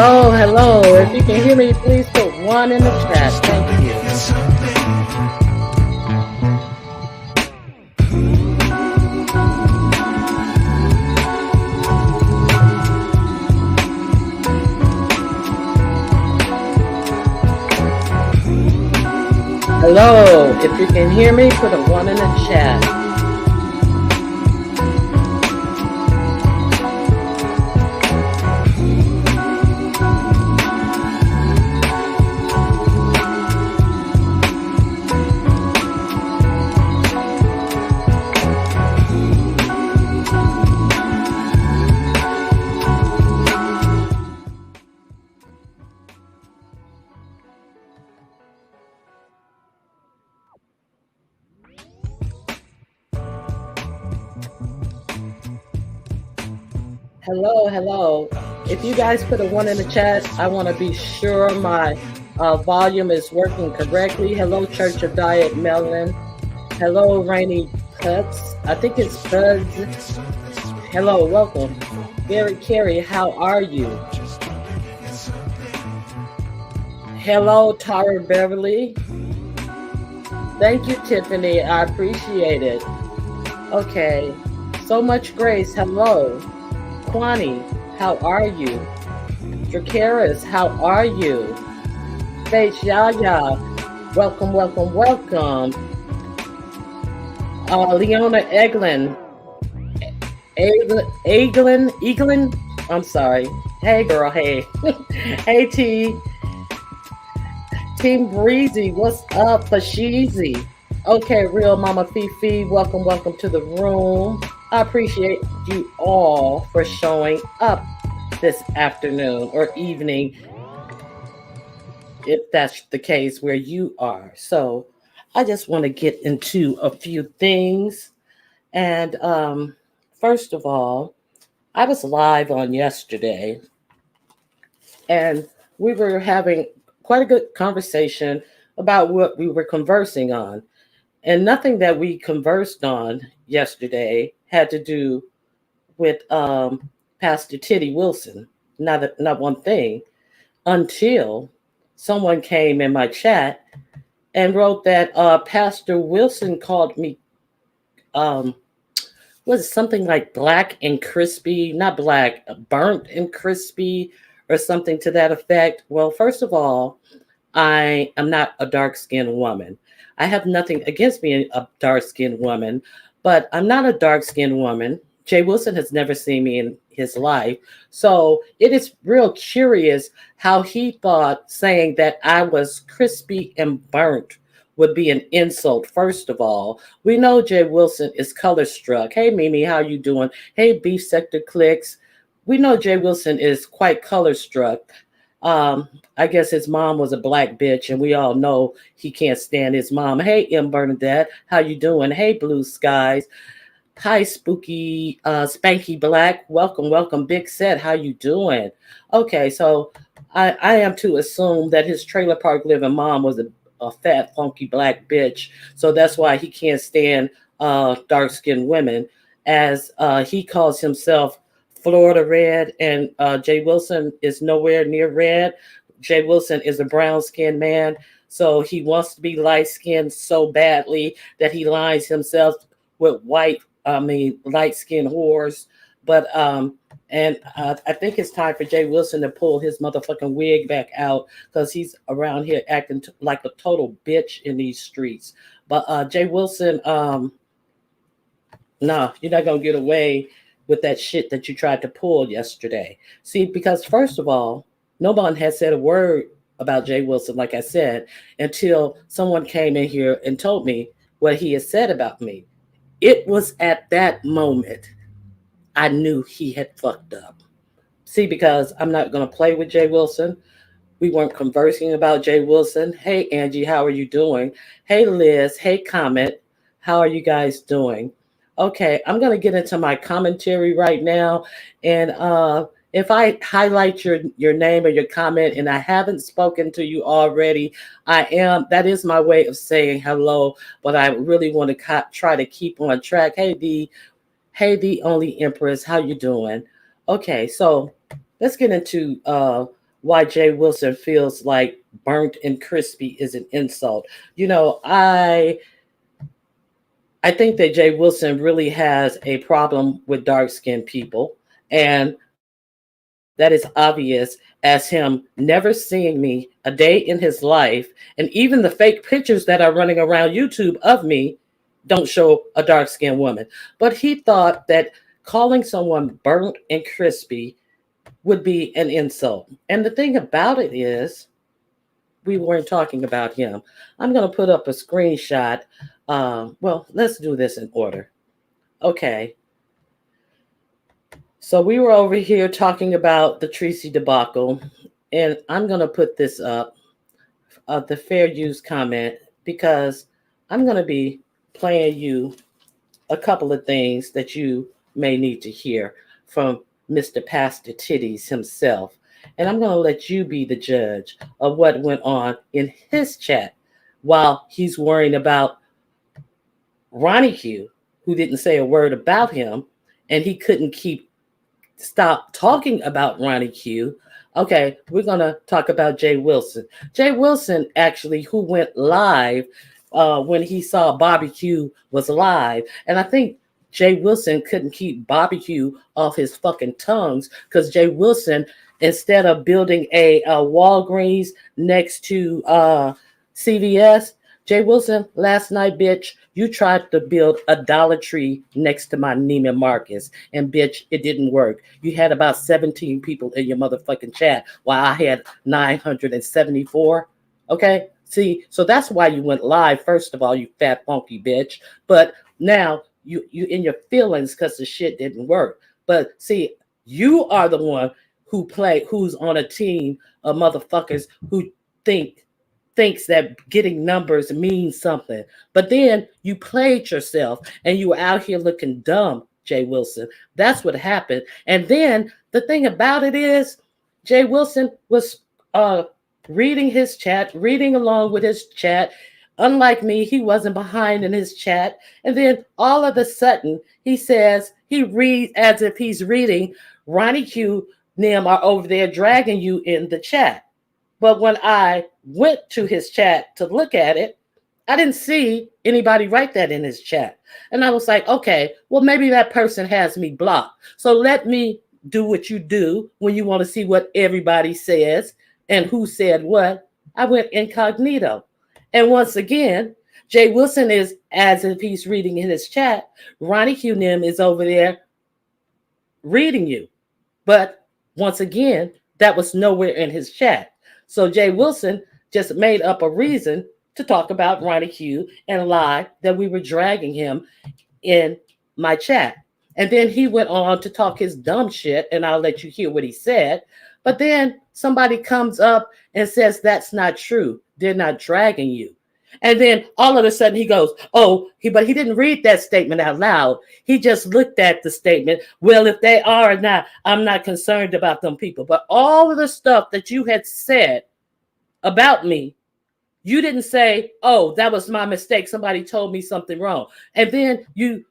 Hello, hello. If you can hear me, please put one in the chat. Thank you. Hello, if you can hear me, put a one in the chat. Hello, hello. If you guys put a one in the chat, I want to be sure my volume is working correctly. Hello, Church of Diet Melon. Hello, Rainy Puts. I think it's Puds. Hello, welcome. Gary Carey, how are you? Hello, Tara Beverly. Thank you, Tiffany. I appreciate it. Okay. So much grace. Hello. Kwani, how are you? Dracaris, how are you? Faith Yaya, welcome, welcome, welcome. Leona Eglin, Eglin, I'm sorry. Hey girl, hey. Hey T. Team Breezy, what's up, Fashizi? Okay, Real Mama Fifi, welcome, welcome to the room. I appreciate you all for showing up this afternoon or evening, if that's the case where you are. So I just want to get into a few things. And first of all, I was live on yesterday, and we were having quite a good conversation about what we were conversing on. And nothing that we conversed on yesterday had to do with Pastor Titty Wilson. Not one thing, until someone came in my chat and wrote that Pastor Wilson called me, was it something like black and crispy, not black, burnt and crispy, or something to that effect. Well, first of all, I am not a dark-skinned woman. I have nothing against being a dark-skinned woman, but I'm not a dark-skinned woman. Jay Wilson has never seen me in his life. So it is real curious how he thought saying that I was crispy and burnt would be an insult. First of all, we know Jay Wilson is color struck. Hey, Mimi, how you doing? Hey, Beef Sector Clicks. We know Jay Wilson is quite color struck. I guess his mom was a black bitch, and we all know he can't stand his mom. Hey, M. Bernadette, how you doing? Hey, Blue Skies. Hi, Spooky, Spanky Black. Welcome, welcome. Big Set, how you doing? Okay, so I am to assume that his trailer park living mom was a fat, funky black bitch. So that's why he can't stand dark-skinned women, as he calls himself Florida Red, and Jay Wilson is nowhere near red. Jay Wilson is a brown-skinned man, so he wants to be light-skinned so badly that he lines himself with light-skinned whores. But I think it's time for Jay Wilson to pull his motherfucking wig back out, because he's around here acting like a total bitch in these streets. But Jay Wilson, no, you're not gonna get away with that shit that you tried to pull yesterday. See, because first of all, no one has said a word about Jay Wilson, like I said, until someone came in here and told me what he had said about me. It was at that moment I knew he had fucked up. See, because I'm not going to play with Jay Wilson. We weren't conversing about Jay Wilson. Hey, Angie, how are you doing? Hey, Liz. Hey, Comet. How are you guys doing? Okay, I'm going to get into my commentary right now. And if I highlight your name or your comment and I haven't spoken to you already, that is my way of saying hello, but I really want to try to keep on track. Hey, the only Empress, how you doing? Okay, so let's get into why Jay Wilson feels like burnt and crispy is an insult. You know, I think that Jay Wilson really has a problem with dark skinned people. And that is obvious as him never seeing me a day in his life. And even the fake pictures that are running around YouTube of me don't show a dark skinned woman. But he thought that calling someone burnt and crispy would be an insult. And the thing about it is, we weren't talking about him. I'm going to put up a screenshot. Well, let's do this in order. Okay. So we were over here talking about the Tracy debacle, and I'm going to put this up, the fair use comment, because I'm going to be playing you a couple of things that you may need to hear from Mr. Pastor Titties himself. And I'm going to let you be the judge of what went on in his chat while he's worrying about Ronnie Q, who didn't say a word about him, and he couldn't stop talking about Ronnie Q. Okay, we're going to talk about Jay Wilson. Jay Wilson, actually, who went live when he saw Bobby Q was live. And I think Jay Wilson couldn't keep Bobby Q off his fucking tongues because Jay Wilson, instead of building a Walgreens next to CVS, Jay Wilson, last night, bitch, you tried to build a Dollar Tree next to my Neiman Marcus, and bitch, it didn't work. You had about 17 people in your motherfucking chat, while I had 974. Okay, see, so that's why you went live. First of all, you fat funky bitch. But now you in your feelings because the shit didn't work. But see, you are the one who's on a team of motherfuckers who thinks that getting numbers means something. But then you played yourself and you were out here looking dumb, Jay Wilson. That's what happened. And then the thing about it is, Jay Wilson was reading his chat, reading along with his chat. Unlike me, he wasn't behind in his chat. And then all of a sudden, he reads as if he's reading, Ronnie Q, Nim are over there dragging you in the chat. But when I went to his chat to look at it, I didn't see anybody write that in his chat. And I was like, okay, well, maybe that person has me blocked. So let me do what you do when you want to see what everybody says and who said what. I went incognito. And once again, Jay Wilson is as if he's reading in his chat. Ronnie Q Nim is over there reading you. But once again, that was nowhere in his chat. So Jay Wilson just made up a reason to talk about Ronnie Q and lie that we were dragging him in my chat. And then he went on to talk his dumb shit, and I'll let you hear what he said. But then somebody comes up and says that's not true. They're not dragging you. And then all of a sudden he goes, but he didn't read that statement out loud. He just looked at the statement. Well, if they are or not, I'm not concerned about them people. But all of the stuff that you had said about me, you didn't say, oh, that was my mistake. Somebody told me something wrong. And then you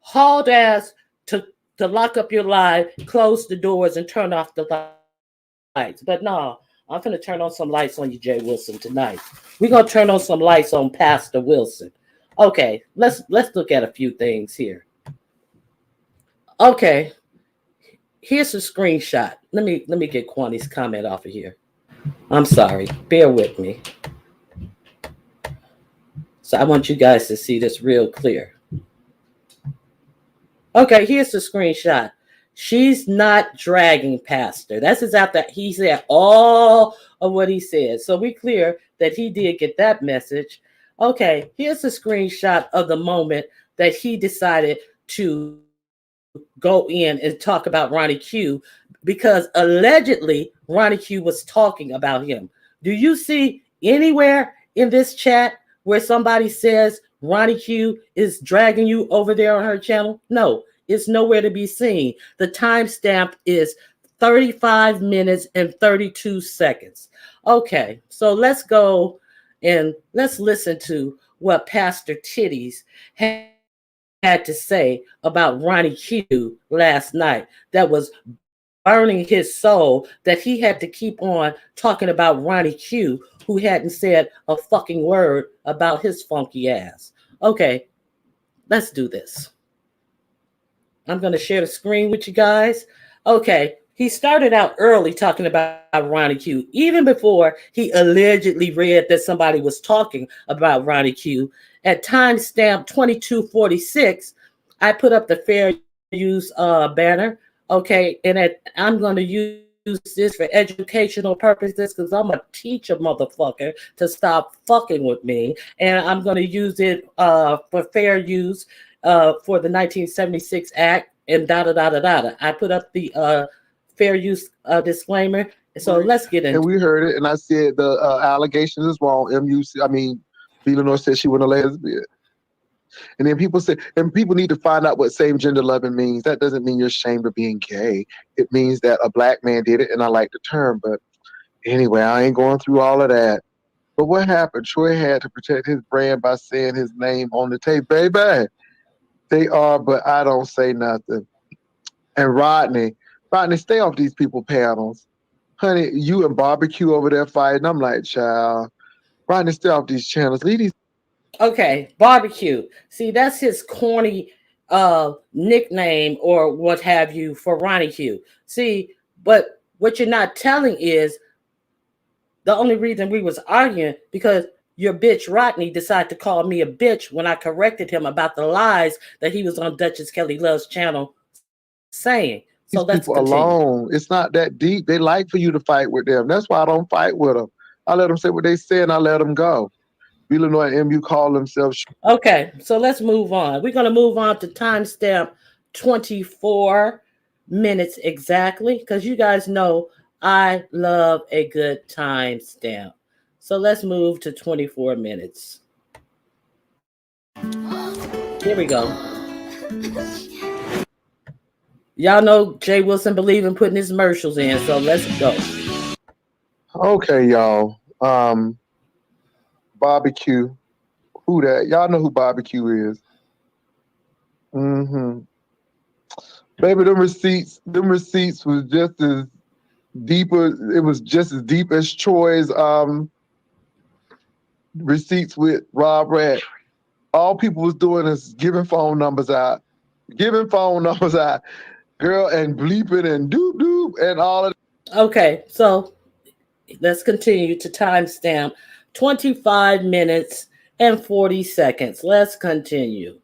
hauled ass to lock up your live, close the doors, and turn off the lights. But no, I'm going to turn on some lights on you, Jay Wilson, tonight. We're going to turn on some lights on Pastor Wilson. Okay, let's look at a few things here. Okay, here's a screenshot. Let me get Kwani's comment off of here. I'm sorry. Bear with me. So I want you guys to see this real clear. Okay, here's the screenshot. She's not dragging Pastor. That's exactly that. He said all of what he said. So we clear that he did get that message. Okay, here's a screenshot of the moment that he decided to go in and talk about Ronnie Q because allegedly Ronnie Q was talking about him. Do you see anywhere in this chat where somebody says Ronnie Q is dragging you over there on her channel? No. It's nowhere to be seen. The timestamp is 35 minutes and 32 seconds. Okay, so let's go and let's listen to what Pastor Titties had to say about Ronnie Q last night. That was burning his soul that he had to keep on talking about Ronnie Q, who hadn't said a fucking word about his funky ass. Okay, let's do this. I'm going to share the screen with you guys. Okay, he started out early talking about Ronnie Q, even before he allegedly read that somebody was talking about Ronnie Q. At timestamp 2246, I put up the fair use banner. Okay, and I'm going to use this for educational purposes because I'm a teacher, motherfucker, to stop fucking with me. And I'm going to use it for fair use for the 1976 Act and da da da da da. I put up the fair use disclaimer. So let's get into and we heard it, and I said the allegations is wrong. Villanor said she wasn't a lesbian. And then people say, and people need to find out what same gender loving means. That doesn't mean you're ashamed of being gay. It means that a black man did it, and I like the term. But anyway, I ain't going through all of that. But what happened? Troy had to protect his brand by saying his name on the tape. Baby, they are, but I don't say nothing. And Rodney, stay off these people panels. Honey, you and barbecue over there fighting. I'm like, child. Rodney, stay off these channels. Leave these. Okay, barbecue. See, that's his corny nickname or what have you for Ronnie Q. See, but what you're not telling is the only reason we was arguing because your bitch Rodney decided to call me a bitch when I corrected him about the lies that he was on Duchess Kelly Love's channel saying. So let's These people continue. alone. It's not that deep. They like for you to fight with them. That's why I don't fight with them. I let them say what they say and I let them go. Villanor and MU call themselves. Okay, so let's move on. We're going to move on to timestamp 24 minutes exactly because you guys know I love a good timestamp. So let's move to 24 minutes. Here we go. Y'all know Jay Wilson believe in putting his commercials in, so let's go. Okay, y'all. Barbecue. Who that? Y'all know who barbecue is. Mm-hmm. Baby, them receipts was just as deeper. It was just as deep as Troy's receipts with Rob Rat. All people was doing is giving phone numbers out, girl, and bleeping and doop doop and all of that. Okay, so let's continue to timestamp 25 minutes and 40 seconds. Let's continue.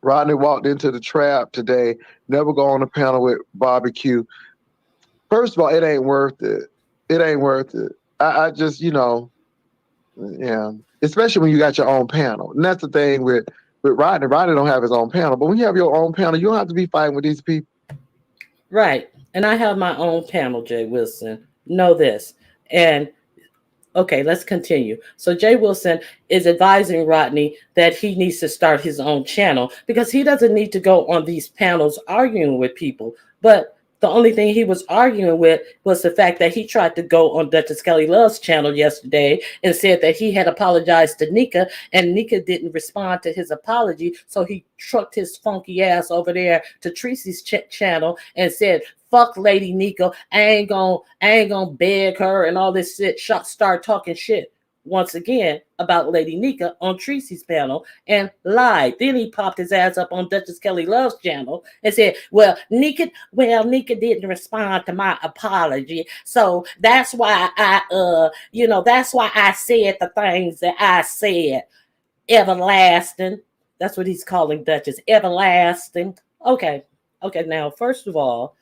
Rodney walked into the trap today. Never go on a panel with barbecue. First of all, it ain't worth it. It ain't worth it. I just, yeah. Especially when you got your own panel. And that's the thing with Rodney. Rodney don't have his own panel. But when you have your own panel, you don't have to be fighting with these people. Right. And I have my own panel, Jay Wilson. Know this. And okay, let's continue. So Jay Wilson is advising Rodney that he needs to start his own channel because he doesn't need to go on these panels arguing with people. But the only thing he was arguing with was the fact that he tried to go on Duchess Kelly Love's channel yesterday and said that he had apologized to Nika and Nika didn't respond to his apology. So he trucked his funky ass over there to Tracy's channel and said, fuck Lady Nika. I ain't gonna beg her and all this shit. Start talking shit once again about Lady Nika on Tracy's panel and lied. Then he popped his ass up on Duchess Kelly Love's channel and said, Nika didn't respond to my apology. So that's why that's why I said the things that I said. Everlasting. That's what he's calling Duchess. Everlasting. Okay, now, first of all,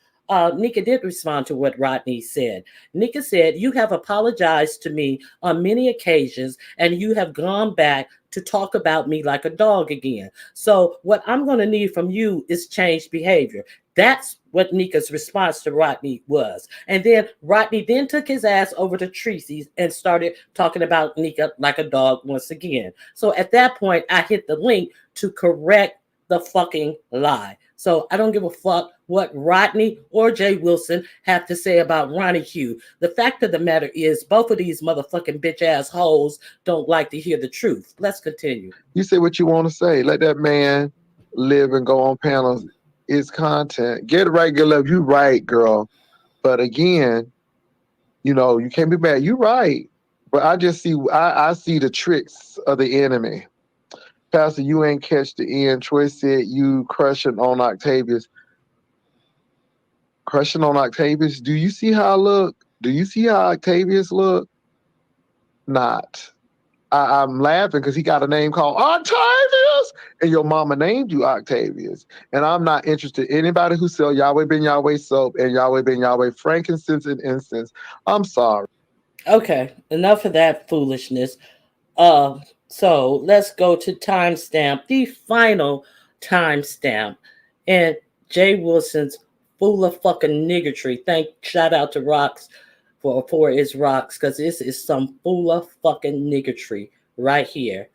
Nika did respond to what Rodney said. Nika said, you have apologized to me on many occasions and you have gone back to talk about me like a dog again. So what I'm going to need from you is changed behavior. That's what Nika's response to Rodney was. And then Rodney then took his ass over to Tracy's and started talking about Nika like a dog once again. So at that point, I hit the link to correct the fucking lie. So I don't give a fuck what Rodney or Jay Wilson have to say about Ronnie Q. The fact of the matter is both of these motherfucking bitch ass hoes don't like to hear the truth. Let's continue. You say what you want to say. Let that man live and go on panels is content. Get regular. You right, girl. But again, you can't be mad. You right. But I see the tricks of the enemy. Pastor, you ain't catch the end. Troy said you crushing on Octavius. Crushing on Octavius. Do you see how I look? Do you see how Octavius look? Not. I'm laughing because he got a name called Octavius, and your mama named you Octavius. And I'm not interested in anybody who sell Yahweh ben Yahweh soap and Yahweh ben Yahweh frankincense and incense. I'm sorry. Okay, enough of that foolishness. Uh, so let's go to timestamp, the final timestamp, and Jay Wilson's full of fucking niggotry. Shout out to Rocks for his rocks, because this is some full of fucking niggotry right here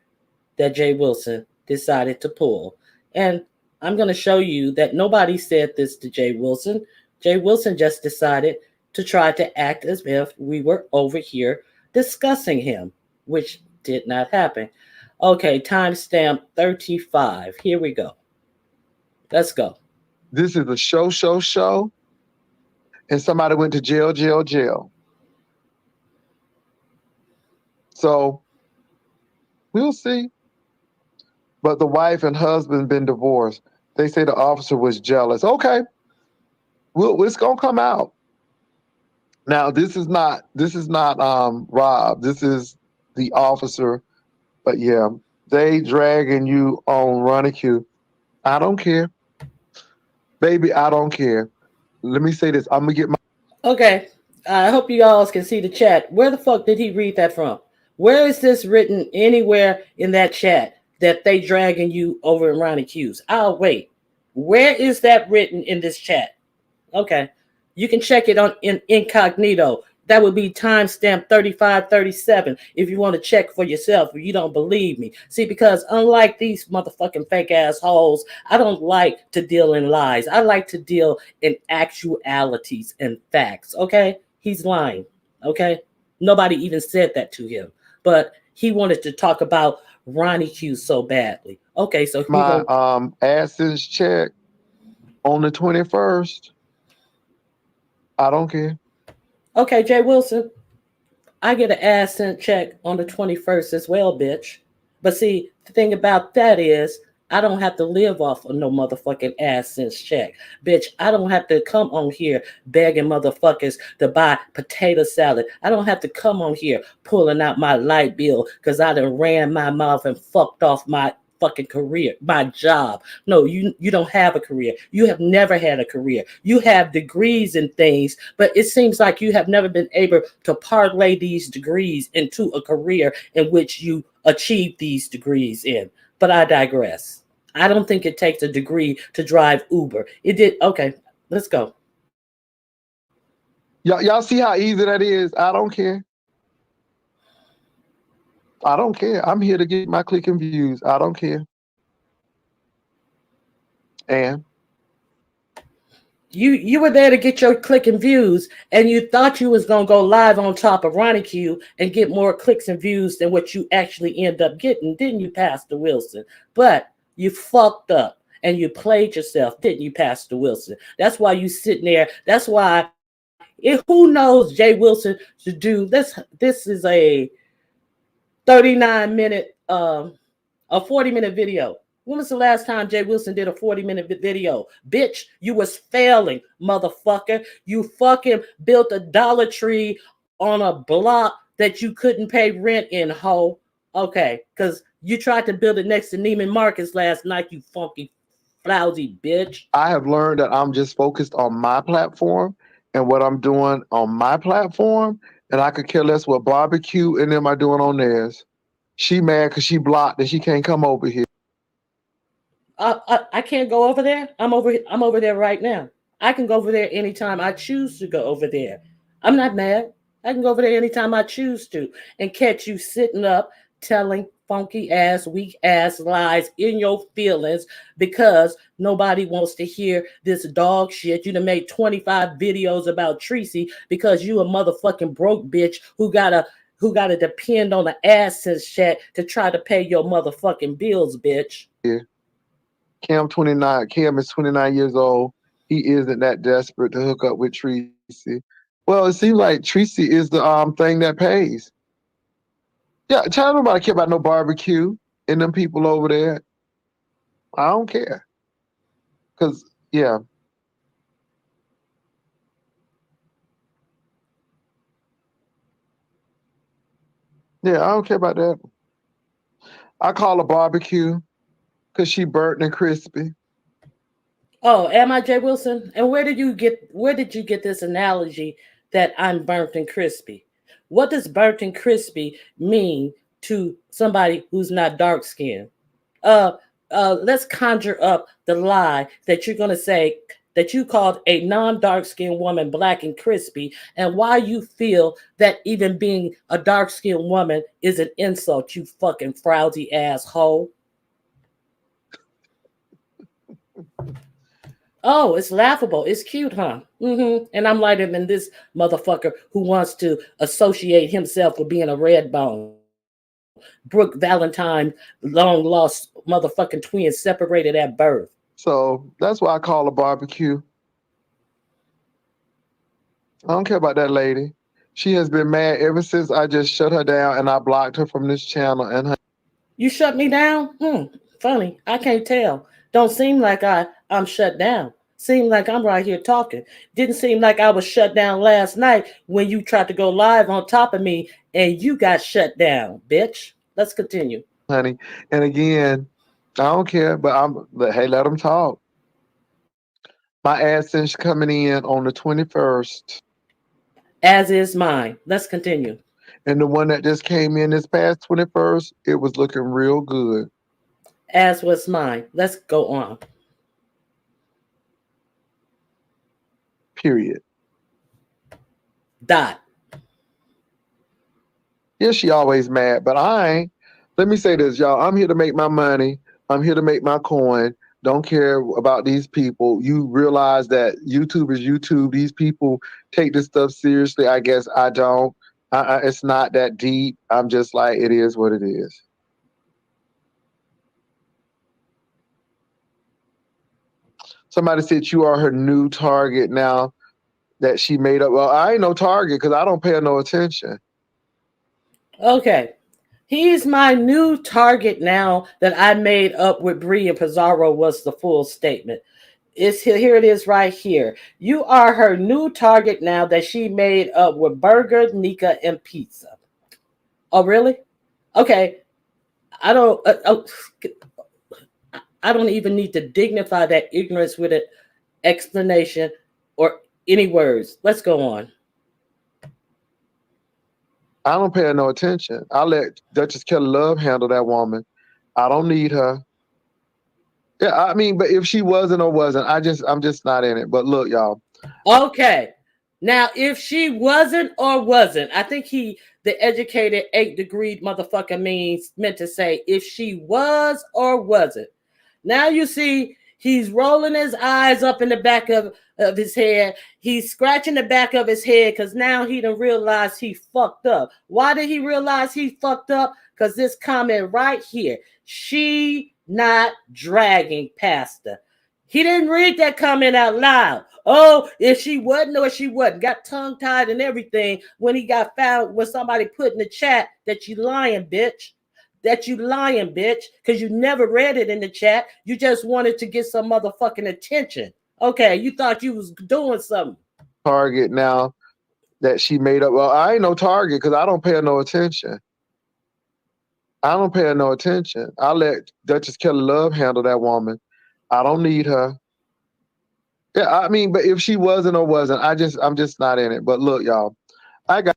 that Jay Wilson decided to pull. And I'm going to show you that nobody said this to Jay Wilson. Jay Wilson just decided to try to act as if we were over here discussing him, which did not happen. Okay, timestamp 35. Here we go. Let's go. This is a show, and somebody went to jail. So we'll see. But the wife and husband been divorced. They say the officer was jealous. Okay, it's gonna come out. Now this is not Rob. This is the officer. But yeah, they dragging you on Running. I don't care, baby. I don't care. Let me say this. I'm gonna get my. Okay, I hope you all can see the chat. Where the fuck did he read that from? Where is this written anywhere in that chat that they dragging you over and Ronnie Q's? I'll wait. Where is that written in this chat? Okay, you can check it on in incognito. That would be timestamp 3537 if you want to check for yourself if you don't believe me. See, because unlike these motherfucking fake assholes, I don't like to deal in lies. I like to deal in actualities and facts. Okay? He's lying. Okay? Nobody even said that to him. But he wanted to talk about Ronnie Q so badly. Okay, so my AdSense check on the 21st. I don't care. Okay, Jay Wilson, I get an AdSense check on the 21st as well, bitch. But see, the thing about that is, I don't have to live off of no motherfucking AdSense check. Bitch, I don't have to come on here begging motherfuckers to buy potato salad. I don't have to come on here pulling out my light bill because I done ran my mouth and fucked off my fucking career, my job. No, you don't have a career. You have never had a career. You have degrees in things, but it seems like you have never been able to parlay these degrees into a career in which you achieve these degrees in. But I digress. I don't think it takes a degree to drive Uber. It did. Okay, let's go. Y'all see how easy that is? I don't care. I don't care. I'm here to get my click and views. I don't care. And you were there to get your click and views, and you thought you was gonna go live on top of Ronnie Q and get more clicks and views than what you actually end up getting, didn't you, Pastor Wilson? But you fucked up and you played yourself, didn't you, Pastor Wilson? That's why you sitting there. That's why who knows Jay Wilson to do this. This is a 39-minute, a 40-minute video. When was the last time Jay Wilson did a 40-minute video? Bitch, you was failing, motherfucker. You fucking built a Dollar Tree on a block that you couldn't pay rent in, ho. Okay, because you tried to build it next to Neiman Marcus last night, you funky, lousy bitch. I have learned that I'm just focused on my platform and what I'm doing on my platform, and I could care less what barbecue and them are doing on theirs. She mad because she blocked and she can't come over here. I can't go over there. I'm over there right now. I can go over there anytime I choose to go over there. I'm not mad. I can go over there anytime I choose to and catch you sitting up telling funky ass, weak ass lies in your feelings because nobody wants to hear this dog shit. You done made 25 videos about Tracy because you a motherfucking broke bitch who gotta depend on an AdSense check to try to pay your motherfucking bills, bitch. Yeah. Cam is 29 years old. He isn't that desperate to hook up with Tracy. Well, it seems like Tracy is the thing that pays. Yeah, tell nobody care about no barbecue and them people over there. I don't care. Cause yeah. Yeah, I don't care about that. I call her barbecue because she burnt and crispy. Oh, am I Jay Wilson? And where did you get this analogy that I'm burnt and crispy? What does burnt and crispy mean to somebody who's not dark skinned? Uh let's conjure up the lie that you're gonna say that you called a non-dark skinned woman black and crispy, and why you feel that even being a dark skinned woman is an insult, you fucking frowsy asshole. Oh, it's laughable. It's cute, huh? And I'm lighter than this motherfucker who wants to associate himself with being a red bone. Brooke Valentine, long lost motherfucking twin, separated at birth. So that's why I call her barbecue. I don't care about that lady. She has been mad ever since I just shut her down and I blocked her from this channel and her. You shut me down? Funny. I can't tell. Don't seem like I'm shut down. Seem like I'm right here talking. Didn't seem like I was shut down last night when you tried to go live on top of me and you got shut down, bitch. Let's continue. honey. And again, I don't care, but hey, let them talk. My AdSense coming in on the 21st. As is mine. Let's continue. And the one that just came in this past 21st, it was looking real good. As was mine. Let's go on. Period. Dot. Yeah, she always mad, but I ain't. Let me say this, y'all. I'm here to make my money. I'm here to make my coin. Don't care about these people. You realize that YouTube is YouTube. These people take this stuff seriously. I guess I don't. It's not that deep. I'm just like, it is what it is. Somebody said you are her new target now that she made up. Well, I ain't no target because I don't pay her no attention. Okay. He's my new target now that I made up with Bree and Pizarro was the full statement. It's here it is right here. You are her new target now that she made up with Burger, Nika, and Pizza. Oh, really? Okay. I don't. I don't even need to dignify that ignorance with an explanation or any words. Let's go on. I don't pay her no attention. I let Duchess Kelly Love handle that woman. I don't need her. Yeah, I mean, but if she wasn't or wasn't, I'm just not in it. But look, y'all. Okay. Now, if she wasn't or wasn't, I think the educated 8 degree motherfucker meant to say if she was or wasn't. Now you see he's rolling his eyes up in the back of his head. He's scratching the back of his head because now he done realized he fucked up. Why did he realize he fucked up? Because this comment right here, she not dragging Pastor. He didn't read that comment out loud. Oh, if she wasn't or she wasn't. Got tongue tied and everything when he got found when somebody put in the chat that you lying, bitch. That you lying, bitch, because you never read it in the chat. You just wanted to get some motherfucking attention. Okay, you thought you was doing something. Target now that she made up. Well, I ain't no target because I don't pay her no attention. I don't pay her no attention. I let Duchess Kelly Love handle that woman. I don't need her. Yeah, I mean, but if she wasn't or wasn't, I'm just not in it. But look, y'all, I got.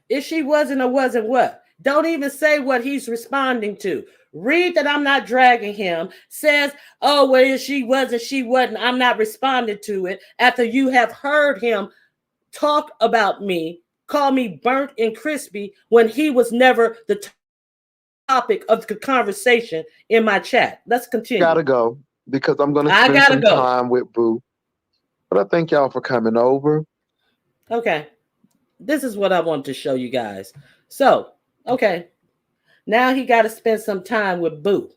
If she wasn't or wasn't what? Don't even say what he's responding to. Read that I'm not dragging him. Says, oh, well, if she wasn't, she wasn't. I'm not responding to it. After you have heard him talk about me, call me burnt and crispy when he was never the topic of the conversation in my chat. Let's continue. Gotta go because I'm gonna I spend gotta some go. time with Boo. But I thank y'all for coming over. Okay. This is what I want to show you guys. So, okay. Now he got to spend some time with Boo.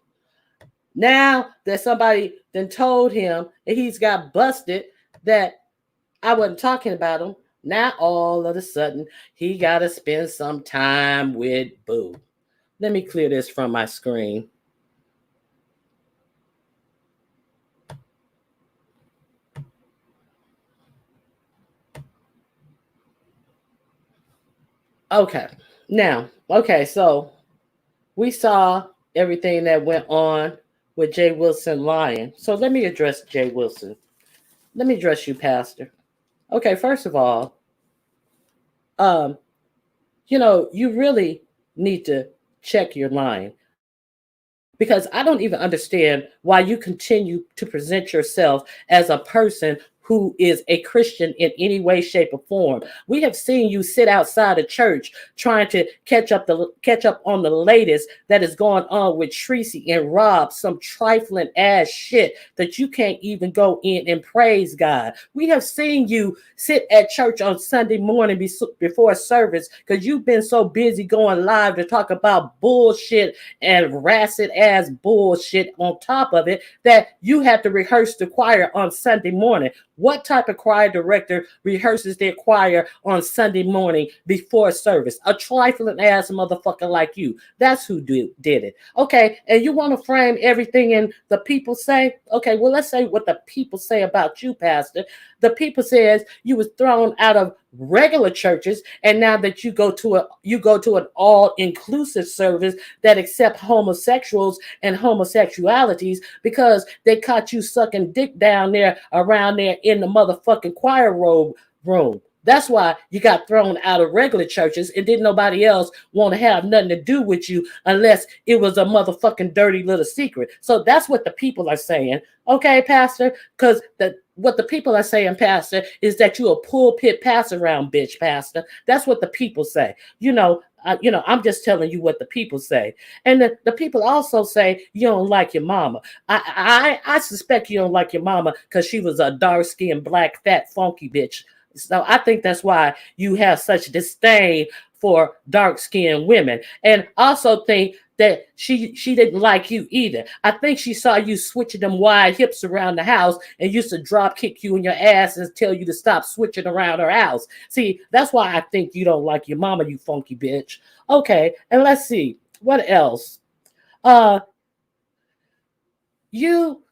Now that somebody then told him and he's got busted that I wasn't talking about him, now all of a sudden he got to spend some time with Boo. Let me clear this from my screen. Okay. Now, okay, so we saw everything that went on with Jay Wilson lying. So let me address Jay Wilson. Let me address you, Pastor. Okay, first of all, um, you really need to check your lying because I don't even understand why you continue to present yourself as a person who is a Christian in any way, shape, or form. We have seen you sit outside a church trying to catch up on the latest that is going on with Tracy and Rob, some trifling ass shit that you can't even go in and praise God. We have seen you sit at church on Sunday morning before service because you've been so busy going live to talk about bullshit and rancid ass bullshit on top of it that you have to rehearse the choir on Sunday morning. What type of choir director rehearses their choir on Sunday morning before service? A trifling ass motherfucker like you. That's who did it. Okay, and you want to frame everything in the people say? Okay, well, let's say what the people say about you, Pastor. The people says you was thrown out of regular churches, and now that you go to an all-inclusive service that accept homosexuals and homosexualities because they caught you sucking dick down there around there in the motherfucking choir room. That's why you got thrown out of regular churches and didn't nobody else want to have nothing to do with you unless it was a motherfucking dirty little secret. So that's what the people are saying. Okay, Pastor? Because what the people are saying, Pastor, is that you a pulpit pass around bitch, Pastor. That's what the people say. I'm just telling you what the people say. And the people also say you don't like your mama. I suspect you don't like your mama because she was a dark-skinned, black, fat, funky bitch. So I think that's why you have such disdain for dark-skinned women. And also think that she didn't like you either. I think she saw you switching them wide hips around the house and used to drop kick you in your ass and tell you to stop switching around her house. See, that's why I think you don't like your mama, you funky bitch. Okay, and let's see. What else? Uh you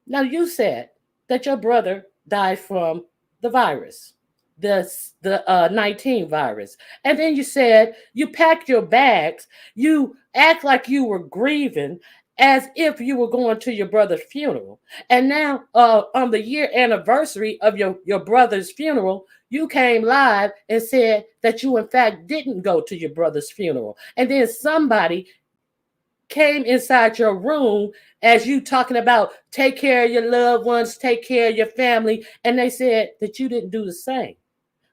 you said that your brother died from the virus, the 19 virus. And then you said you packed your bags, you act like you were grieving as if you were going to your brother's funeral. And now on the year anniversary of your brother's funeral, you came live and said that you in fact didn't go to your brother's funeral. And then somebody came inside your room as you talking about take care of your loved ones, take care of your family, and they said that you didn't do the same.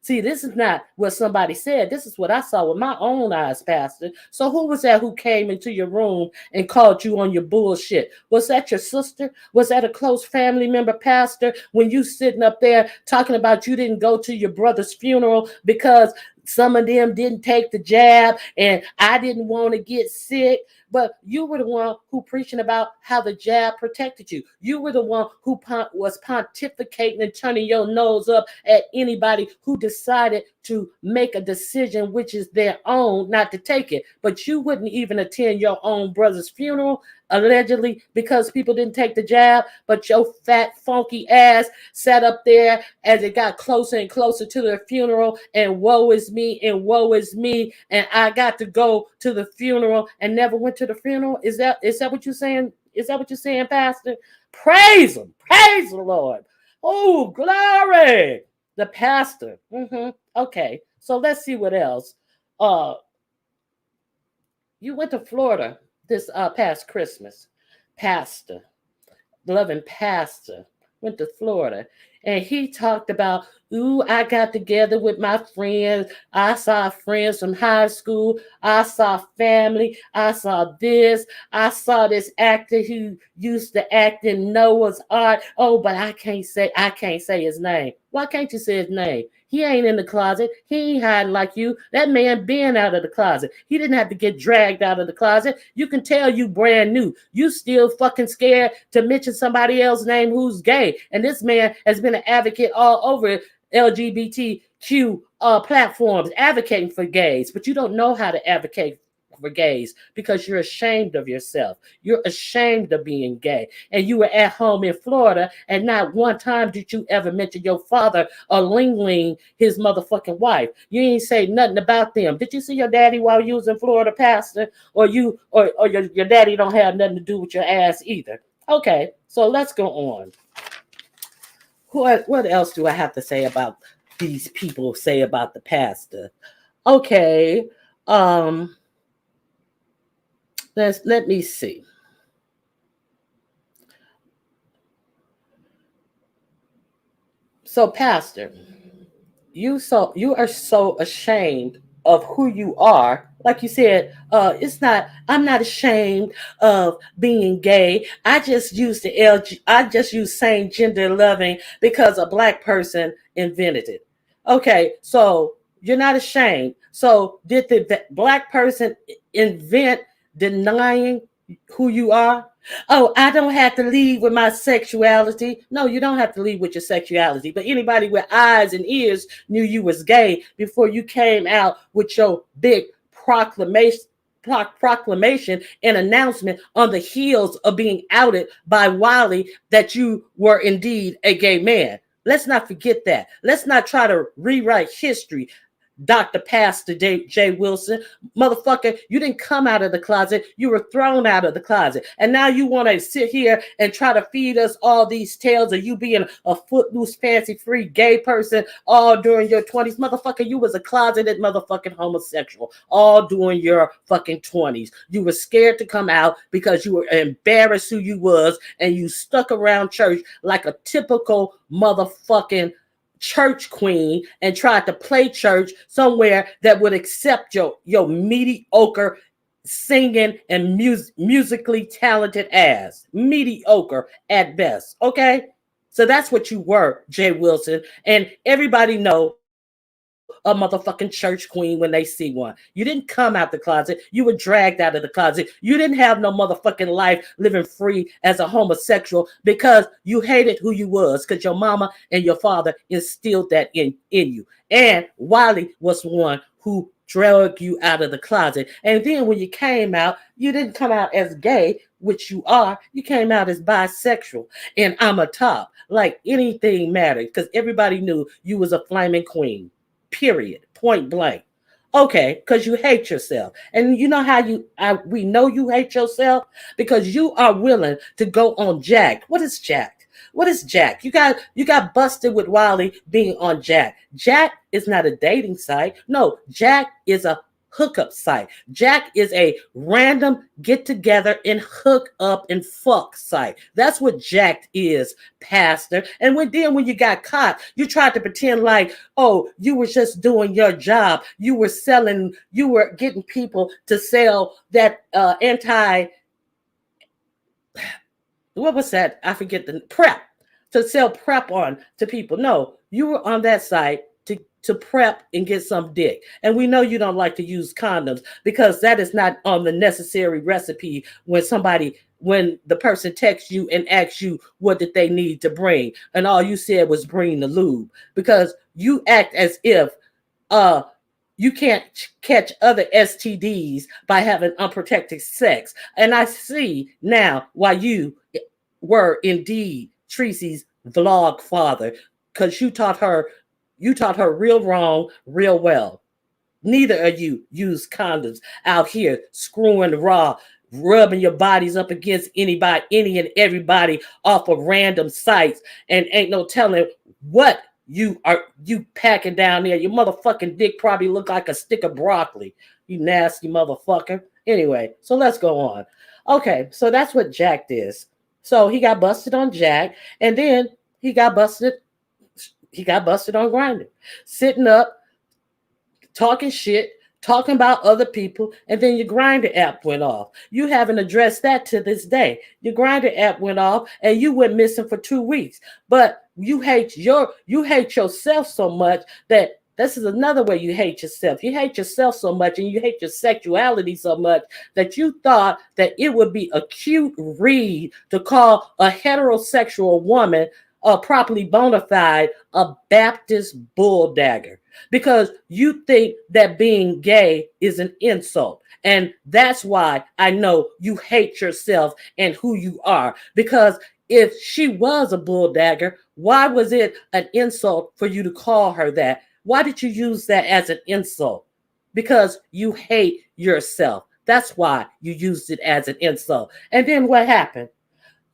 See, this is not what somebody said. This is what I saw with my own eyes, Pastor. So who was that who came into your room and called you on your bullshit? Was that your sister? Was that a close family member, Pastor? When you sitting up there talking about you didn't go to your brother's funeral because some of them didn't take the jab and I didn't want to get sick. But you were the one who preaching about how the jab protected you. You were the one who was pontificating and turning your nose up at anybody who decided to make a decision which is their own not to take it. But you wouldn't even attend your own brother's funeral, allegedly because people didn't take the jab. But your fat, funky ass sat up there as it got closer and closer to the funeral, and woe is me, and woe is me, and I got to go to the funeral and never went to the funeral. Is that what you're saying? Is that what you're saying, Pastor? Praise him, praise the Lord. Oh, glory. The pastor. Okay, so let's see what else. Uh, you went to Florida this past Christmas, Pastor, loving Pastor, went to Florida, and he talked about, ooh, I got together with my friends. I saw friends from high school. I saw family. I saw this. I saw this actor who used to act in Noah's Ark. Oh, but I can't say his name. Why can't you say his name? He ain't in the closet. He ain't hiding like you. That man been out of the closet. He didn't have to get dragged out of the closet. You can tell you brand new. You still fucking scared to mention somebody else's name who's gay. And this man has been an advocate all over LGBTQ platforms advocating for gays, but you don't know how to advocate for gays because you're ashamed of yourself. You're ashamed of being gay. And you were at home in Florida, and not one time did you ever mention your father or Ling Ling, his motherfucking wife. You ain't say nothing about them. Did you see your daddy while you was in Florida, Pastor? Or your daddy don't have nothing to do with your ass either. Okay, so let's go on. What else do I have to say about these people say about the pastor? Okay, um, let me see. So, pastor, you are so ashamed of who you are. Like you said, it's not. I'm not ashamed of being gay. I just use the LG. I just use same gender loving because a black person invented it. Okay, so you're not ashamed. So did the black person invent denying who you are? Oh, I don't have to lead with my sexuality. No, you don't have to lead with your sexuality. But anybody with eyes and ears knew you was gay before you came out with your big proclamation proclamation and announcement on the heels of being outed by Wiley that you were indeed a gay man. Let's not forget that. Let's not try to rewrite history. Dr. Pastor J. Wilson, motherfucker, you didn't come out of the closet. You were thrown out of the closet. And now you want to sit here and try to feed us all these tales of you being a footloose, fancy-free gay person all during your 20s. Motherfucker, you was a closeted motherfucking homosexual all during your fucking 20s. You were scared to come out because you were embarrassed who you was, and you stuck around church like a typical motherfucking church queen and tried to play church somewhere that would accept your mediocre singing and musically talented ass. Mediocre at best. Okay? So that's what you were, Jay Wilson. And everybody know a motherfucking church queen when they see one. You didn't come out the closet. You were dragged out of the closet. You didn't have no motherfucking life living free as a homosexual because you hated who you was because your mama and your father instilled that in you. And Wiley was one who drug you out of the closet. And then when you came out, you didn't come out as gay, which you are. You came out as bisexual. And I'm a top. Like anything mattered because everybody knew you was a flaming queen. Period. Point blank. Okay, because you hate yourself. And you know how we know you hate yourself? Because you are willing to go on Jack. What is Jack? What is Jack? You got busted with Wiley being on Jack. Jack is not a dating site. No, Jack is a hookup site. Jack is a random get together and hook up and fuck site. That's what Jack is, Pastor. And when you got caught, you tried to pretend like, oh, you were just doing your job. You were getting people to sell that what was that? I forget the prep to sell prep on to people. No, you were on that site to prep and get some dick. And we know you don't like to use condoms because that is not on the necessary recipe when the person texts you and asks you what did they need to bring. And all you said was bring the lube because you act as if you can't catch other STDs by having unprotected sex. And I see now why you were indeed Tracy's vlog father, because you taught her real wrong, real well. Neither of you use condoms out here screwing raw, rubbing your bodies up against anybody, any and everybody off of random sites, and ain't no telling what you packing down there. Your motherfucking dick probably look like a stick of broccoli. You nasty motherfucker. Anyway, so let's go on. Okay, so that's what Jack is. So he got busted on Jack, and then he got busted He got busted on Grindr, sitting up, talking shit, talking about other people, and then your Grindr app went off. You haven't addressed that to this day. Your Grindr app went off, and you went missing for 2 weeks. But you hate yourself so much that this is another way you hate yourself. You hate yourself so much, and you hate your sexuality so much that you thought that it would be a cute read to call a heterosexual woman properly bona fide a Baptist bulldagger because you think that being gay is an insult. And that's why I know you hate yourself and who you are. Because if she was a bulldagger, why was it an insult for you to call her that? Why did you use that as an insult? Because you hate yourself. That's why you used it as an insult. And then what happened?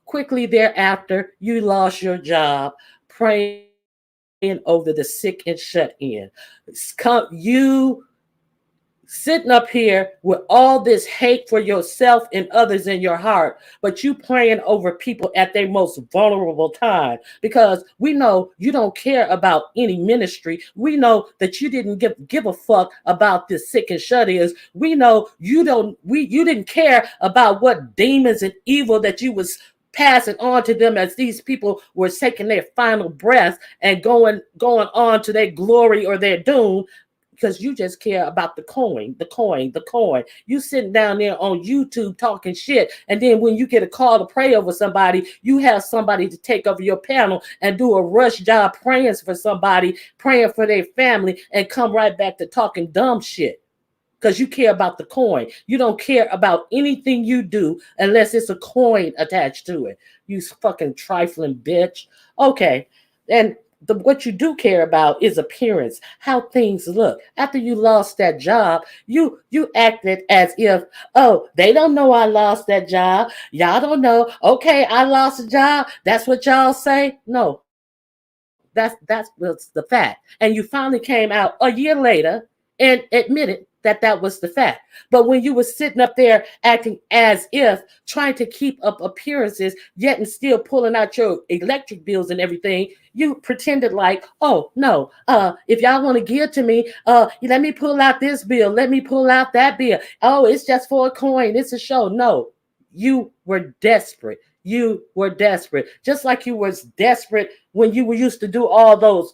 Quickly thereafter, you lost your job praying over the sick and shut in. You sitting up here with all this hate for yourself and others in your heart, but you praying over people at their most vulnerable time because we know you don't care about any ministry. We know that you didn't give a fuck about this sick and shut-ins. We know you didn't care about what demons and evil that you was passing on to them as these people were taking their final breath and going on to their glory or their doom because you just care about the coin, the coin, the coin. You sitting down there on YouTube talking shit, and then when you get a call to pray over somebody, you have somebody to take over your panel and do a rush job praying for somebody, praying for their family, and come right back to talking dumb shit. Because you care about the coin. You don't care about anything you do unless it's a coin attached to it. You fucking trifling bitch. Okay. And what you do care about is appearance, how things look. After you lost that job, you acted as if, oh, they don't know I lost that job. Y'all don't know. Okay, I lost a job. That's what y'all say. No, that's was the fact. And you finally came out a year later and admitted that that was the fact. But when you were sitting up there acting as if trying to keep up appearances, yet and still pulling out your electric bills and everything, you pretended like, oh no, if y'all want to give to me, let me pull out this bill, let me pull out that bill. Oh, it's just for a coin, it's a show. No, you were desperate. You were desperate, just like you was desperate when you were used to do all those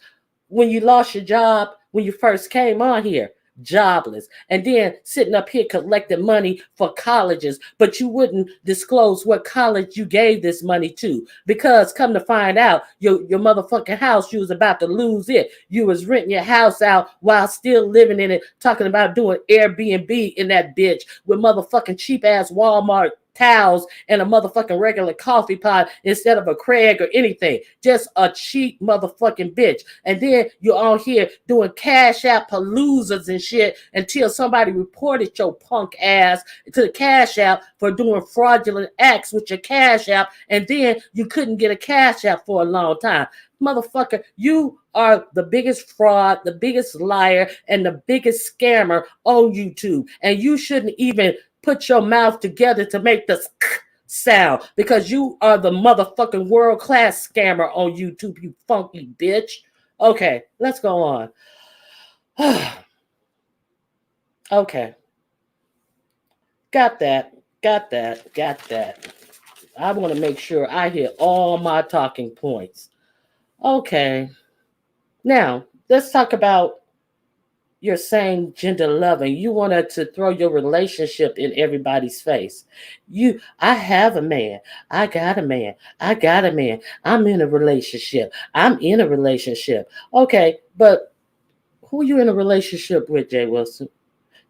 when you lost your job when you first came on here, jobless, and then sitting up here collecting money for colleges, but you wouldn't disclose what college you gave this money to because come to find out your motherfucking house, you was about to lose it. You was renting your house out while still living in it, talking about doing Airbnb in that bitch with motherfucking cheap ass Walmart towels and a motherfucking regular coffee pot instead of a Craig or anything. Just a cheap motherfucking bitch. And then you're on here doing cash app paloozas and shit until somebody reported your punk ass to the cash app for doing fraudulent acts with your cash app. And then you couldn't get a cash app for a long time. Motherfucker, you are the biggest fraud, the biggest liar, and the biggest scammer on YouTube. And you shouldn't even put your mouth together to make this sound because you are the motherfucking world-class scammer on YouTube, you funky bitch. Okay, let's go on. Okay. Got that. I want to make sure I hit all my talking points. Okay. Now, let's talk about you're saying gender loving. You wanted to throw your relationship in everybody's face. I have a man. I got a man. I got a man. I'm in a relationship. I'm in a relationship. Okay, but who you in a relationship with, Jay Wilson?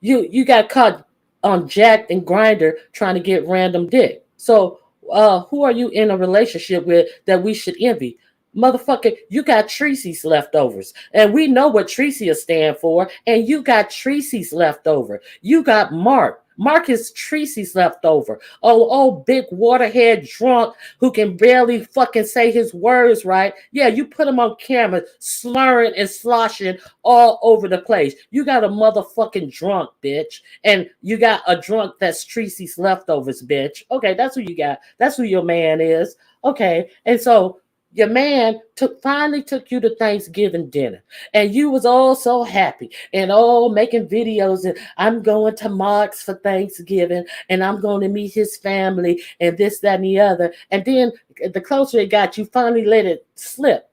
You got caught on Jack and Grinder trying to get random dick. So who are you in a relationship with that we should envy? Motherfucker, you got Tracy's leftovers. And we know what Tracy will stand for. And you got Tracy's leftover. You got Mark. Mark is Tracy's leftover. Oh, big waterhead drunk who can barely fucking say his words right. Yeah, you put him on camera slurring and sloshing all over the place. You got a motherfucking drunk, bitch. And you got a drunk that's Tracy's leftovers, bitch. Okay, that's who you got. That's who your man is. Okay, and so Your man finally took you to Thanksgiving dinner, and you was all so happy and all making videos, and I'm going to Mark's for Thanksgiving, and I'm going to meet his family, and this, that, and the other. And then the closer it got, you finally let it slip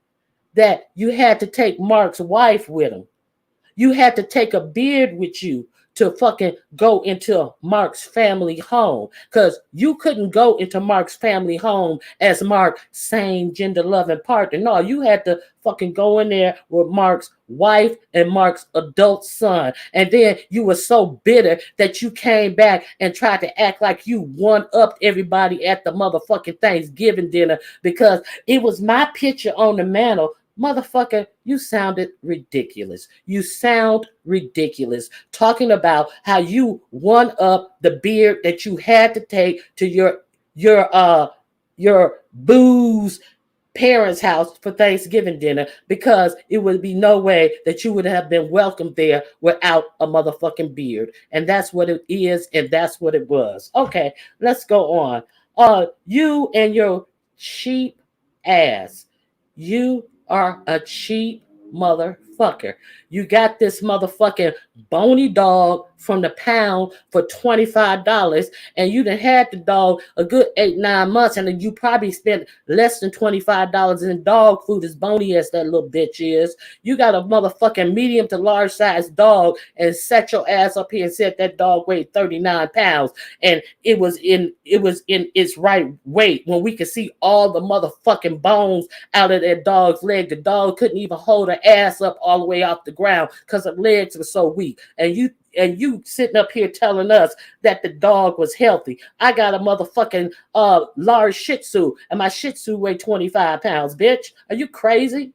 that you had to take Mark's wife with him. You had to take a beard with you to fucking go into Mark's family home, because you couldn't go into Mark's family home as Mark's same gender loving partner. No, you had to fucking go in there with Mark's wife and Mark's adult son. And then you were so bitter that you came back and tried to act like you one upped everybody at the motherfucking Thanksgiving dinner because it was my picture on the mantle. Motherfucker, you sounded ridiculous. You sound ridiculous talking about how you one up the beard that you had to take to your booze parents' house for Thanksgiving dinner because it would be no way that you would have been welcomed there without a motherfucking beard. And that's what it is, and that's what it was. Okay, let's go on. You and your cheap ass. You are a cheap motherfucker. You got this motherfucking bony dog from the pound for $25, and you done had the dog a good 8-9 months, and then you probably spent less than $25 in dog food, as bony as that little bitch is. You got a motherfucking medium to large size dog and set your ass up here and said that dog weighed 39 pounds and it was in its right weight when we could see all the motherfucking bones out of that dog's leg. The dog couldn't even hold her ass up all the way off the ground because her legs were so weak. And you sitting up here telling us that the dog was healthy. I got a motherfucking large Shih Tzu, and my Shih Tzu weigh 25 pounds, bitch. Are you crazy?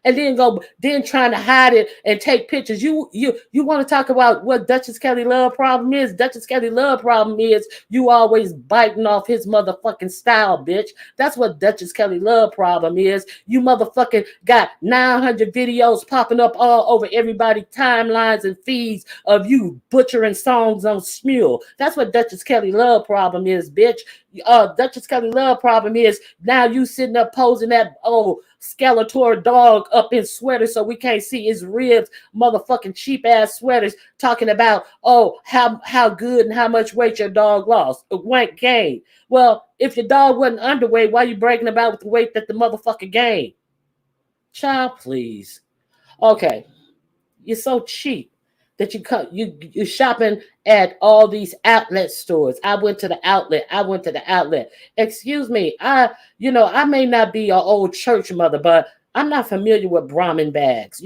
And then trying to hide it and take pictures. You want to talk about what Duchess Kelly Love problem is? Duchess Kelly Love problem is you always biting off his motherfucking style, bitch. That's what Duchess Kelly Love problem is. You motherfucking got 900 videos popping up all over everybody's timelines and feeds of you butchering songs on Smule. That's what Duchess Kelly Love problem is, bitch. Duchess Kelly Love problem is now you sitting up posing that Skeletor dog up in sweaters so we can't see his ribs, motherfucking cheap ass sweaters, talking about how good and how much weight your dog lost, weight gained. Well, if your dog wasn't underweight, why you bragging about the weight that the motherfucker gained? Child, please. Okay, you're so cheap that you're shopping at all these outlet stores. I went to the outlet. I went to the outlet. Excuse me. I may not be an old church mother, but I'm not familiar with Brahmin bags.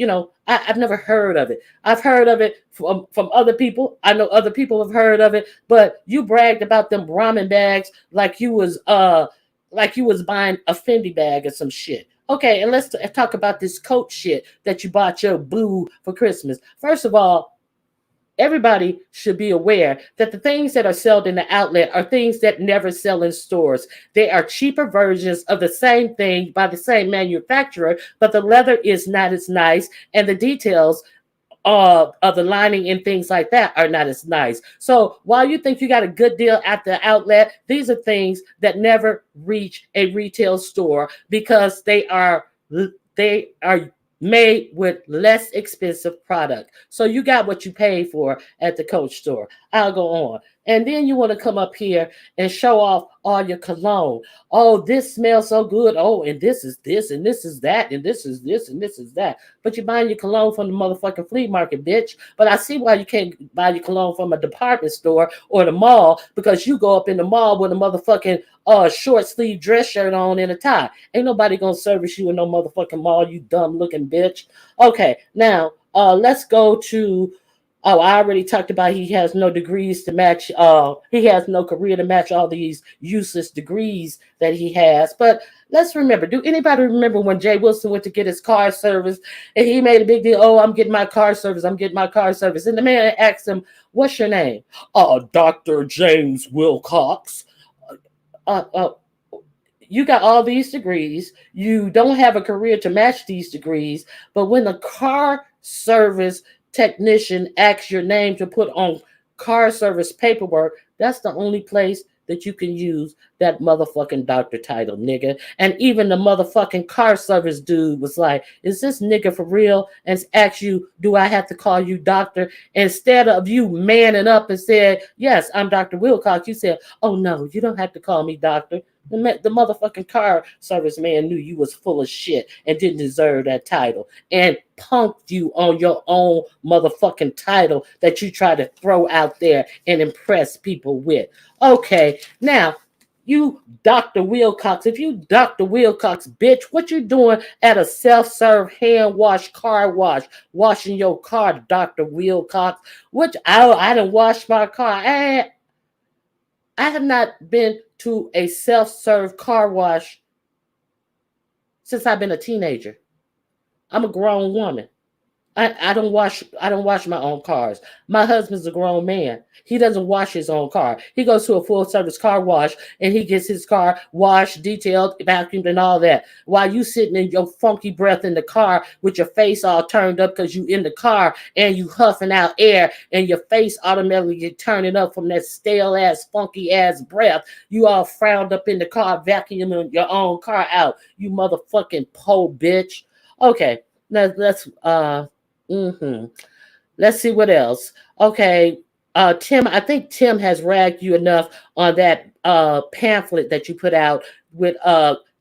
I've never heard of it. I've heard of it from other people. I know other people have heard of it, but you bragged about them Brahmin bags like you was buying a Fendi bag or some shit. Okay, and let's talk about this coat shit that you bought your boo for Christmas. First of all, everybody should be aware that the things that are sold in the outlet are things that never sell in stores. They are cheaper versions of the same thing by the same manufacturer, but the leather is not as nice, and the details of the lining and things like that are not as nice. So while you think you got a good deal at the outlet, these are things that never reach a retail store because they are made with less expensive product. So you got what you paid for at the Coach store. I'll go on. And then you want to come up here and show off all your cologne. Oh, this smells so good. Oh, and this is this, and this is that, and this is this, and this is that. But you're buying your cologne from the motherfucking flea market, bitch. But I see why you can't buy your cologne from a department store or the mall, because you go up in the mall with a motherfucking short sleeve dress shirt on and a tie. Ain't nobody gonna service you in no motherfucking mall, you dumb looking bitch. Okay, now let's go to. Oh, I already talked about he has no degrees to match. He has no career to match all these useless degrees that he has. But let's remember. Do anybody remember when Jay Wilson went to get his car service and he made a big deal? Oh, I'm getting my car service. I'm getting my car service. And the man asked him, "What's your name?" Dr. James Wilcox. Uh, uh, you got all these degrees. You don't have a career to match these degrees. But when the car service technician asks your name to put on car service paperwork, that's the only place that you can use that motherfucking doctor title, nigga. And even the motherfucking car service dude was like, is this nigga for real? And asked you, do I have to call you doctor? Instead of you manning up and said, yes, I'm Dr. Wilcox, you said, oh no, you don't have to call me doctor. The motherfucking car service man knew you was full of shit and didn't deserve that title and punked you on your own motherfucking title that you try to throw out there and impress people with. Okay, now you Dr. Wilcox, if you Dr. Wilcox, bitch, what you doing at a self-serve hand wash car wash, washing your car, Dr. Wilcox? Which I didn't wash my car. I have not been to a self-serve car wash since I've been a teenager. I'm a grown woman. I don't wash my own cars. My husband's a grown man. He doesn't wash his own car. He goes to a full service car wash and he gets his car washed, detailed, vacuumed, and all that. While you sitting in your funky breath in the car with your face all turned up because you in the car and you huffing out air and your face automatically get turning up from that stale ass, funky ass breath. You all frowned up in the car, vacuuming your own car out. You motherfucking po bitch. Okay, let's Mm-hmm. Let's see what else. Okay, Tim, I think Tim has ragged you enough on that pamphlet that you put out with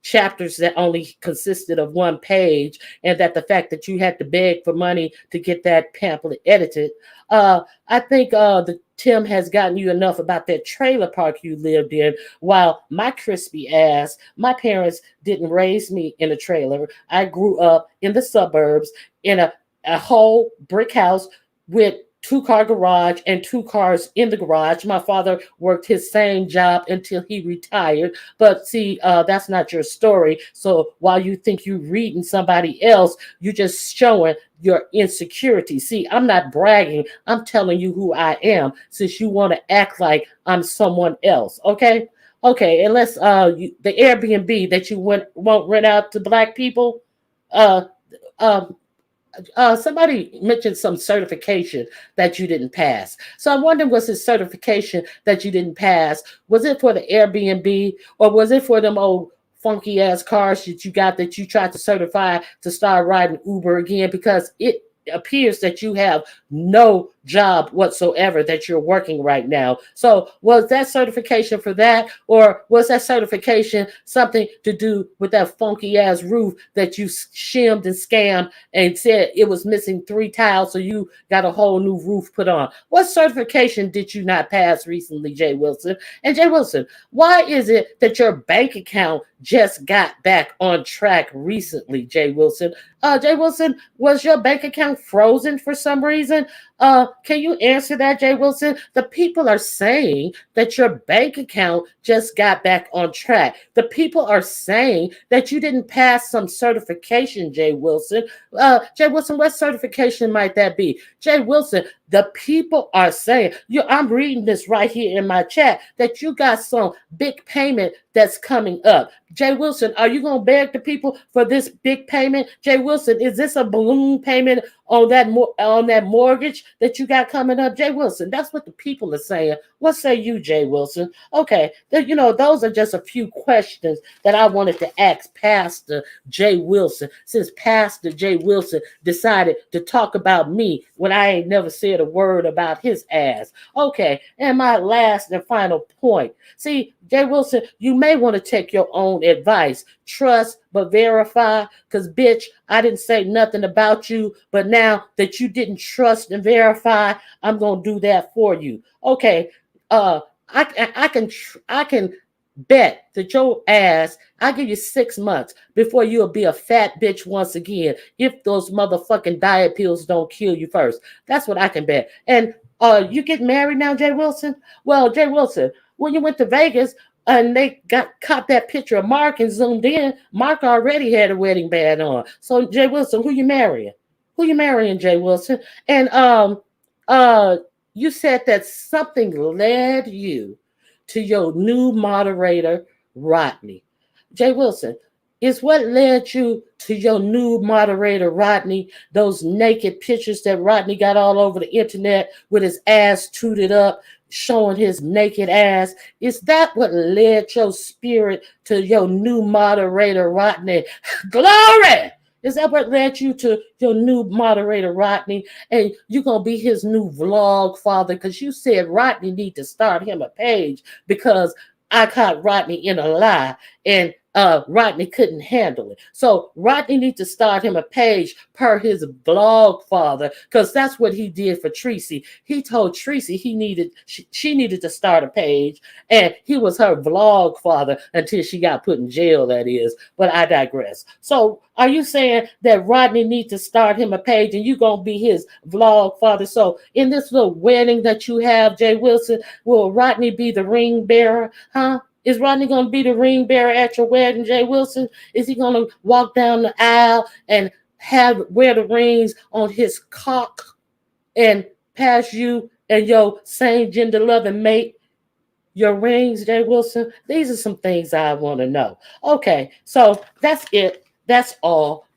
chapters that only consisted of one page, and that the fact that you had to beg for money to get that pamphlet edited. I think the Tim has gotten you enough about that trailer park you lived in. While my crispy ass, my parents didn't raise me in a trailer. I grew up in the suburbs in a whole brick house with 2-car garage and 2 cars in the garage. My father worked his same job until he retired. But see, that's not your story. So while you think you're reading somebody else, you're just showing your insecurity. See, I'm not bragging. I'm telling you who I am, since you want to act like I'm someone else. Okay? Okay, unless the Airbnb that you won't rent out to black people, uh, um, somebody mentioned some certification that you didn't pass. So I'm wondering, was this certification that you didn't pass, was it for the Airbnb or was it for them old funky ass cars that you got that you tried to certify to start riding Uber again? Because it appears that you have no job whatsoever that you're working right now. So was that certification for that, or was that certification something to do with that funky ass roof that you shimmed and scammed and said it was missing 3 tiles, so you got a whole new roof put on? What certification did you not pass recently, Jay Wilson? And Jay Wilson, why is it that your bank account just got back on track recently, Jay Wilson? Jay Wilson, was your bank account frozen for some reason? Can you answer that, Jay Wilson? The people are saying that your bank account just got back on track. The people are saying that you didn't pass some certification, Jay Wilson. Jay Wilson, what certification might that be? Jay Wilson, the people are saying, I'm reading this right here in my chat, that you got some big payment that's coming up. Jay Wilson, are you going to beg the people for this big payment? Jay Wilson, is this a balloon payment on that mortgage that you got coming up? Jay Wilson, that's what the people are saying. What say you, Jay Wilson? Okay, those are just a few questions that I wanted to ask Pastor Jay Wilson, since Pastor Jay Wilson decided to talk about me when I ain't never said a word about his ass. Okay, and my last and final point. See, Jay Wilson, you may want to take your own advice. Trust but verify, because bitch, I didn't say nothing about you, but now that you didn't trust and verify, I'm gonna do that for you. Okay, I can bet that your ass, I give you 6 months before you'll be a fat bitch once again, if those motherfucking diet pills don't kill you first. That's what I can bet. And you get married now, Jay Wilson? Well, Jay Wilson, when you went to Vegas and they caught that picture of Mark and zoomed in, Mark already had a wedding band on. So Jay Wilson, who you marrying? Who you marrying, Jay Wilson? And you said that something led you to your new moderator, Rodney. Jay Wilson, is what led you to your new moderator, Rodney, those naked pictures that Rodney got all over the internet with his ass tooted up, showing his naked ass? Is that what led your spirit to your new moderator, Rodney? Glory! Is that what led you to your new moderator, Rodney? And you're going to be his new vlog father because you said Rodney need to start him a page because I caught Rodney in a lie and Rodney couldn't handle it. So Rodney needs to start him a page per his vlog father because that's what he did for Tracy. He told Tracy she needed to start a page and he was her vlog father until she got put in jail, that is. But I digress. So are you saying that Rodney needs to start him a page and you going to be his vlog father? So in this little wedding that you have, Jay Wilson, will Rodney be the ring bearer? Huh? Is Rodney going to be the ring bearer at your wedding, Jay Wilson? Is he going to walk down the aisle and wear the rings on his cock and pass you and your same gender loving mate your rings, Jay Wilson? These are some things I want to know. Okay, so that's it. That's all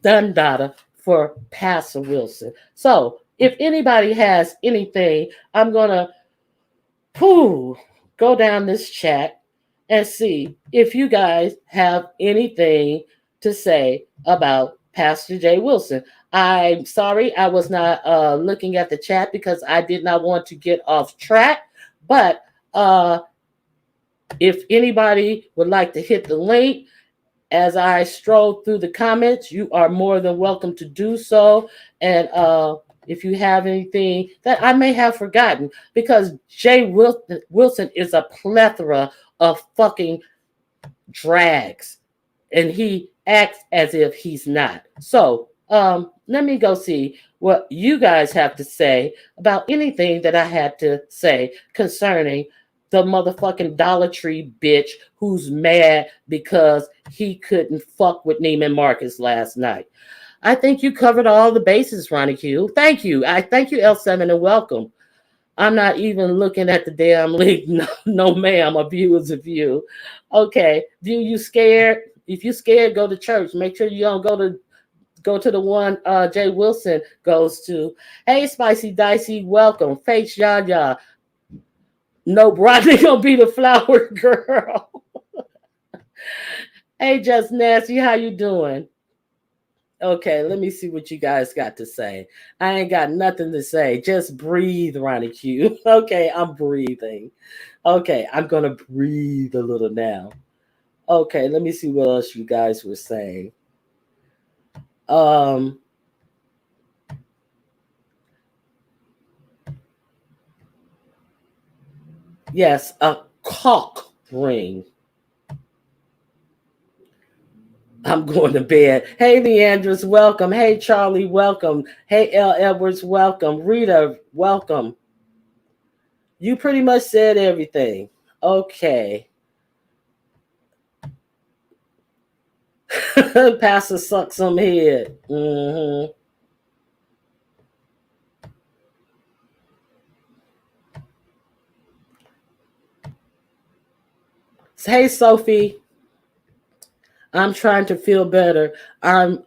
done data for Pastor Wilson. So if anybody has anything, I'm gonna go down this chat and see if you guys have anything to say about Pastor Jay Wilson. I'm sorry I was not looking at the chat because I did not want to get off track. But if anybody would like to hit the link as I stroll through the comments, you are more than welcome to do so. And if you have anything that I may have forgotten, because Jay Wilson is a plethora of fucking drags, and he acts as if he's not. So let me go see what you guys have to say about anything that I had to say concerning the motherfucking Dollar Tree bitch who's mad because he couldn't fuck with Neiman Marcus last night. I think you covered all the bases, Ronnie Q. Thank you. I thank you, L7, and welcome. I'm not even looking at the damn link. No, no ma'am. A view is a view. Okay. View, you scared? If you scared, go to church. Make sure you don't go to the one Jay Wilson goes to. Hey, Spicy Dicey, welcome. Face Yaya. Nope, Rodney gonna be the flower girl. Hey, Just Nasty, how you doing? Okay, let me see what you guys got to say. I ain't got nothing to say. Just breathe, Ronnie Q. Okay, I'm breathing. Okay, I'm gonna breathe a little now. Okay, let me see what else you guys were saying. Yes, a cock ring. I'm going to bed. Hey, Leandris, welcome. Hey, Charlie, welcome. Hey, L. Edwards, welcome. Rita, welcome. You pretty much said everything. Okay. Pastor suck some head. Mm-hmm. Hey, Sophie. I'm trying to feel better. I'm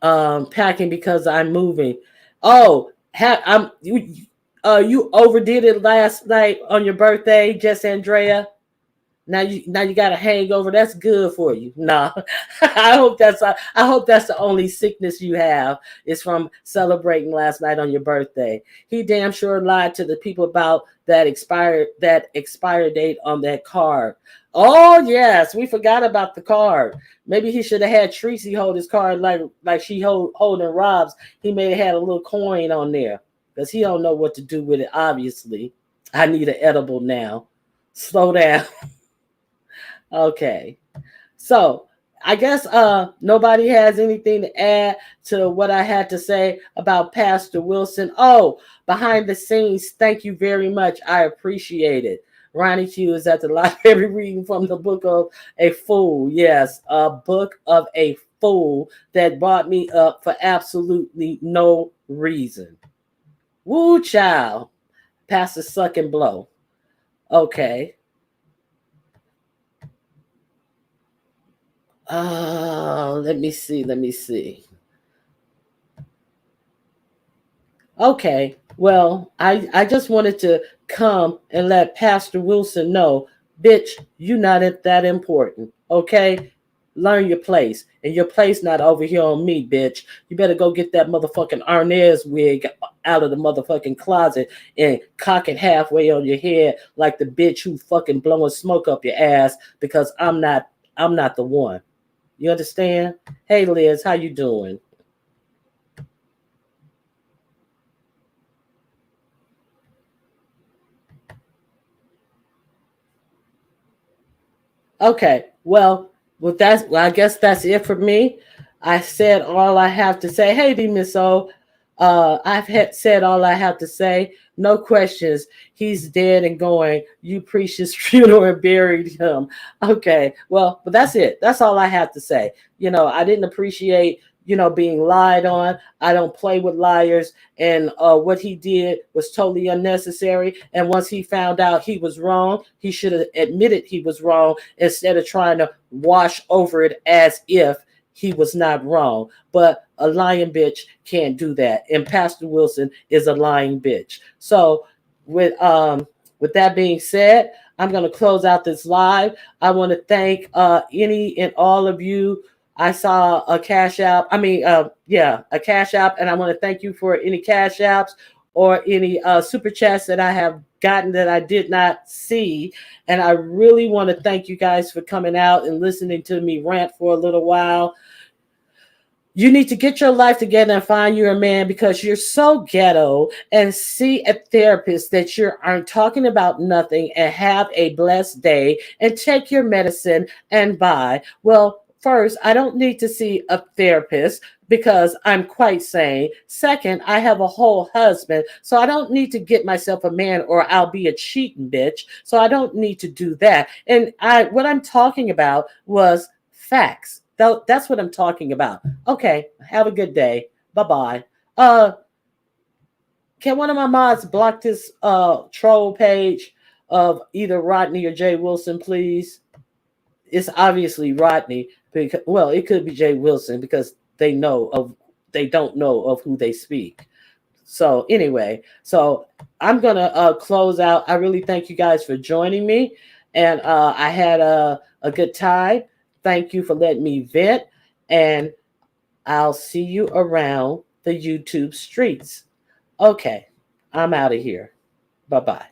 packing because I'm moving. Oh, you overdid it last night on your birthday, Jess Andrea. Now you got a hangover. That's good for you. Nah, I hope that's the only sickness you have is from celebrating last night on your birthday. He damn sure lied to the people about that expired date on that card. Oh yes, we forgot about the card. Maybe he should have had Tracy hold his card like she holding Rob's. He may have had a little coin on there because he don't know what to do with it. Obviously, I need an edible now. Slow down. Okay. So I guess nobody has anything to add to what I had to say about Pastor Wilson. Oh, behind the scenes, thank you very much. I appreciate it. Ronnie Q is at the library reading from the book of a fool. Yes, a book of a fool that brought me up for absolutely no reason. Woo child. Pastor suck and blow. Okay. Let me see. Okay, well, I just wanted to come and let Pastor Wilson know, bitch, you not that important, okay? Learn your place, and your place not over here on me, bitch. You better go get that motherfucking Arnaz wig out of the motherfucking closet and cock it halfway on your head like the bitch who fucking blowing smoke up your ass because I'm not the one. You understand? Hey Liz, how you doing? Okay, well, I guess that's it for me. I said all I have to say. Hey, D Miss O, said all I have to say. No questions. He's dead and going. You preached his funeral and buried him. Okay, well, but that's it. That's all I have to say. I didn't appreciate being lied on. I don't play with liars, and what he did was totally unnecessary. And once he found out he was wrong, he should have admitted he was wrong instead of trying to wash over it as if he was not wrong. But a lying bitch can't do that, and Pastor Wilson is a lying bitch. So with that being said, I'm going to close out this live. I want to thank any and all of you. I saw a cash app. I mean, yeah, a cash app, and I want to thank you for any cash apps or any super chats that I have gotten that I did not see. And I really want to thank you guys for coming out and listening to me rant for a little while. You need to get your life together and find you a man because you're so ghetto, and see a therapist that you aren't talking about nothing, and have a blessed day and take your medicine and bye. Well, first, I don't need to see a therapist because I'm quite sane. Second, I have a whole husband, so I don't need to get myself a man or I'll be a cheating bitch. So I don't need to do that. And what I'm talking about was facts. That's what I'm talking about. Okay, have a good day. Bye bye. Can one of my mods block this troll page of either Rodney or Jay Wilson, please? It's obviously Rodney because, well, it could be Jay Wilson because they don't know of who they speak. So anyway, so I'm gonna close out. I really thank you guys for joining me, and I had a good time. Thank you for letting me vent, and I'll see you around the YouTube streets. Okay, I'm out of here. Bye bye.